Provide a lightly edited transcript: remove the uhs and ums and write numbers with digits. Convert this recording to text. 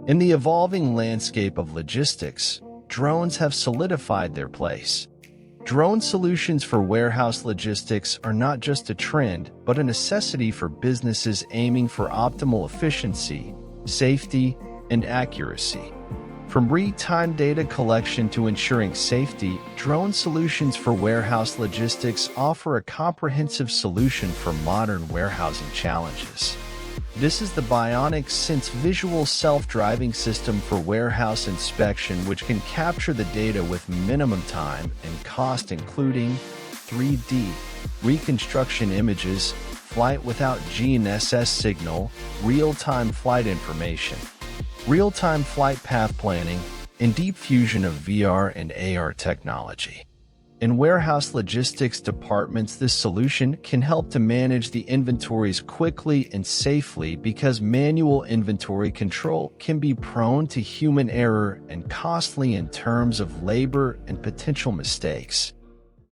In the evolving landscape of logistics, drones have solidified their place. Drone solutions for warehouse logistics are not just a trend, but a necessity for businesses aiming for optimal efficiency, safety, and accuracy. From real-time data collection to ensuring safety, drone solutions for warehouse logistics offer a comprehensive solution for modern warehousing challenges. This is the Bionic Sense visual self-driving system for warehouse inspection, which can capture the data with minimum time and cost, including 3D reconstruction images, flight without GNSS signal, real-time flight information, real-time flight path planning, and deep fusion of VR and AR technology. In warehouse logistics departments, this solution can help to manage the inventories quickly and safely because manual inventory control can be prone to human error and costly in terms of labor and potential mistakes.